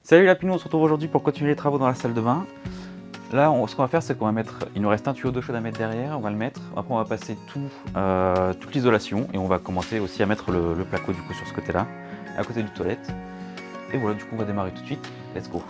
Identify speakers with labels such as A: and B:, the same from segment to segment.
A: Salut la Pinou, on se retrouve aujourd'hui pour continuer les travaux dans la salle de bain. Là, ce qu'on va faire, c'est qu'on va mettre, il nous reste un tuyau d'eau chaude à mettre derrière, on va le mettre. Après, on va passer toute l'isolation et on va commencer aussi à mettre le placo du coup sur ce côté-là, à côté du toilette. Et voilà, du coup, on va démarrer tout de suite. Let's go.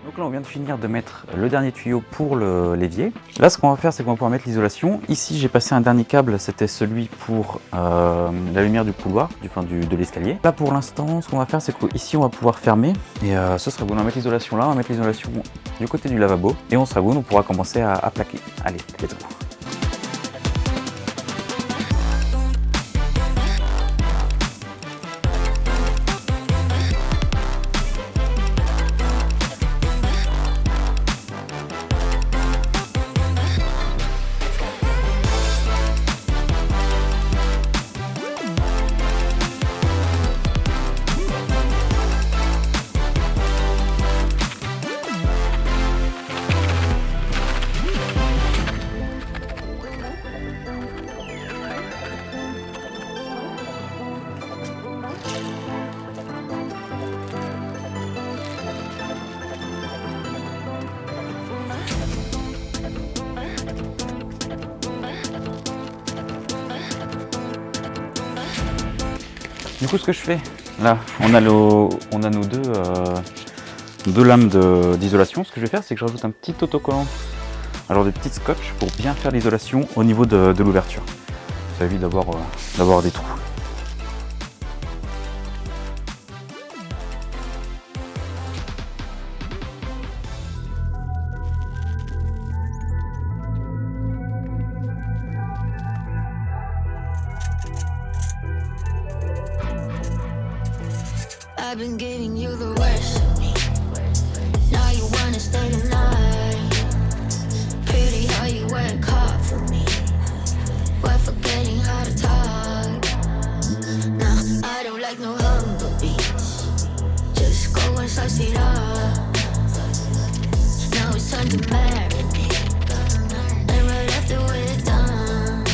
A: Donc là on vient de finir de mettre le dernier tuyau pour l'évier. Là ce qu'on va faire c'est qu'on va pouvoir mettre l'isolation. Ici j'ai passé un dernier câble, c'était celui pour la lumière du couloir, de l'escalier. Là pour l'instant ce qu'on va faire c'est qu'ici on va pouvoir fermer et ce serait bon. On va mettre l'isolation là, on va mettre l'isolation du côté du lavabo et on sera bon, on pourra commencer à plaquer. Allez, let's go. Du coup ce que je fais, là on a nos deux lames d'isolation. Ce que je vais faire c'est que je rajoute un petit autocollant, alors des petits scotch pour bien faire l'isolation au niveau de l'ouverture. Ça évite d'avoir des trous.
B: I've been giving you the worst of me. Now you wanna stay the night. Pretty how you work hard for me. We're forgetting how to talk. Nah, I don't like no humble beats. Just go and slice it up. Now it's time to marinate. And right after we're done,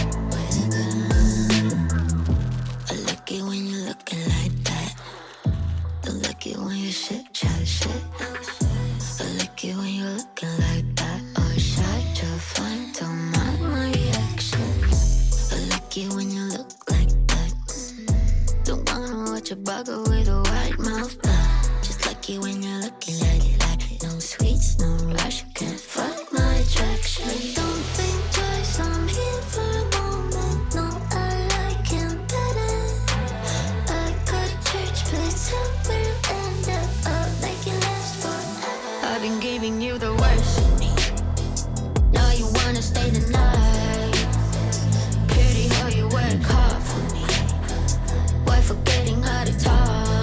B: I like it when you're looking like that. Don't like it when you shit, chat shit. I like it when you're looking like that. Or shy to fun, don't mind my reactions. I like it when you look like that. Don't wanna watch a bugger with a white mouth. Just like it when you're looking like it. No sweets, no rush, you can't fight my attraction. Don't think twice, I'm here for a moment. No, I like him better. I got a church place somewhere and I'll make it last forever. I've been giving you the worst of me. Now you wanna stay the night. Pretty how you work hard for me. Why forgetting how to talk?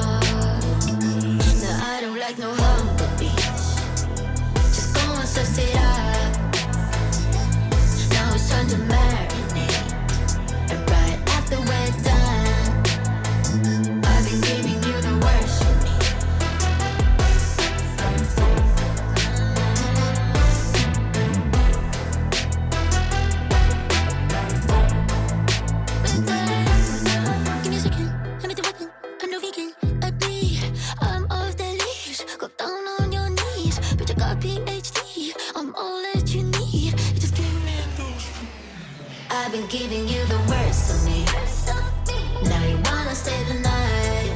B: been giving you the worst of me. Now you wanna stay the night.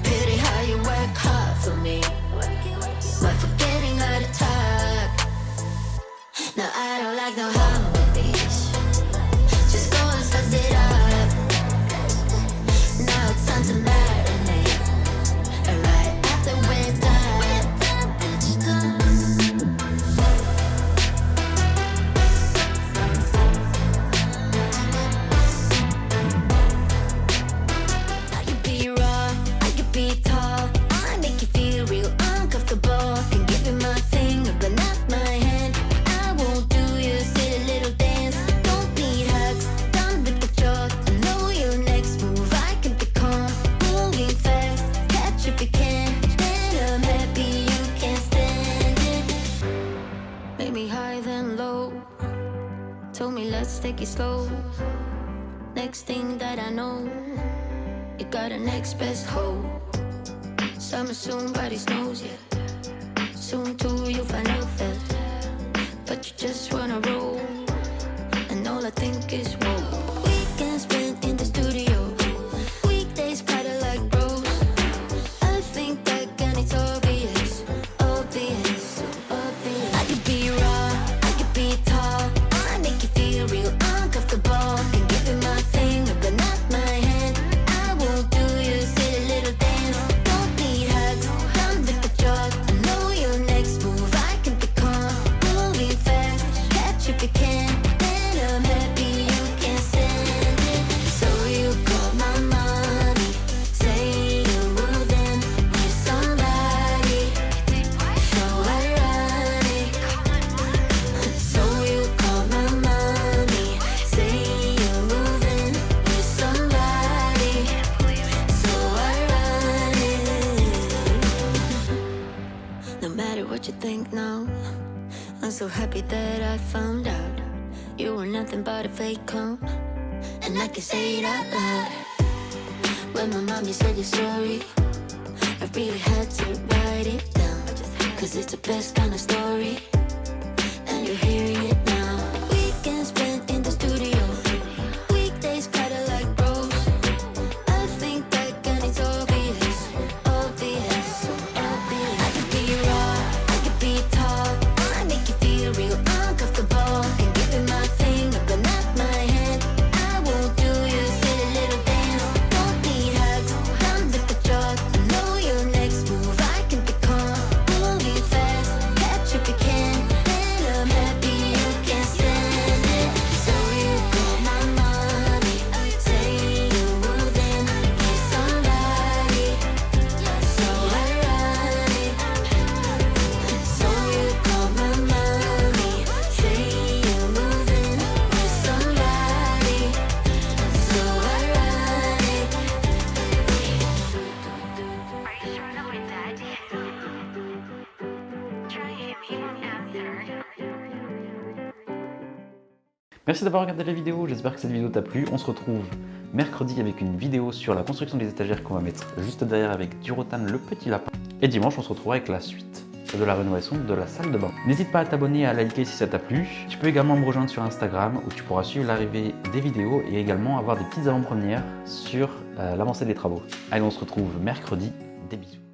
B: Pity how you work hard for me, but forgetting how to talk. Now I don't like no harmonies. Just go and suss it up. Now it's time to marinate. And right after we're done, I could be raw, I could be tall. I make you feel real uncomfortable. Can give you my finger, but not my hand. I won't do your silly little dance. Don't need hugs, done with the joke. I know your next move. I can be calm, moving fast. Catch if you can, and I'm happy you can't stand it. Made me high then low. Told me let's take it slow. Next thing that I know, you got a next best hoe. Summer soon, body snows, yeah. Soon too, you'll find out that. But you just wanna roll, and all I think is whoa. Weekends spent in the studio, weekdays party like bros. I think that gun is obvious, obvious, obvious. I could be raw, I could be tall. I make you feel real uncomfortable. Can give you my finger, but not my hand. I won't do your silly little dance. Don't need hugs, done with the joke. I know your next move. I can be calm, moving fast. Catch if you can, and I'm happy you can't stand it. So you call my mommy, say you're moving with somebody. So ironic. So you call my mommy, say you're moving with somebody. So ironic. No matter what you think now, I'm so happy that I found out you were nothing but a fake clown, and I can say it out loud. When my mommy said you're sorry, I really had to write it down, 'cause it's the best kind of story, and you're hearing it now. Weekends spent in the studio, weekdays kinda like bros. I think that gun is obvious, obvious, obvious. I could be raw, I could be tall. I make you feel real uncomfortable. Can give you my finger, but not my hand. I won't do your silly little dance. Don't need hugs, done with the joke. I know your next move. I can be calm, moving fast. Catch if you can, and I'm happy you can't stand it. So you call my mommy, say you're moving with somebody. So ironic. So you call my mommy, say you're moving with somebody. So ironic.
C: Are you sure not with daddy? Try him, he won't answer.
A: Merci d'avoir regardé la vidéo, j'espère que cette vidéo t'a plu. On se retrouve mercredi avec une vidéo sur la construction des étagères qu'on va mettre juste derrière avec du rotan, le petit lapin. Et dimanche, on se retrouvera avec la suite de la rénovation de la salle de bain. N'hésite pas à t'abonner et à liker si ça t'a plu. Tu peux également me rejoindre sur Instagram où tu pourras suivre l'arrivée des vidéos et également avoir des petites avant-premières sur l'avancée des travaux. Allez, on se retrouve mercredi. Des bisous.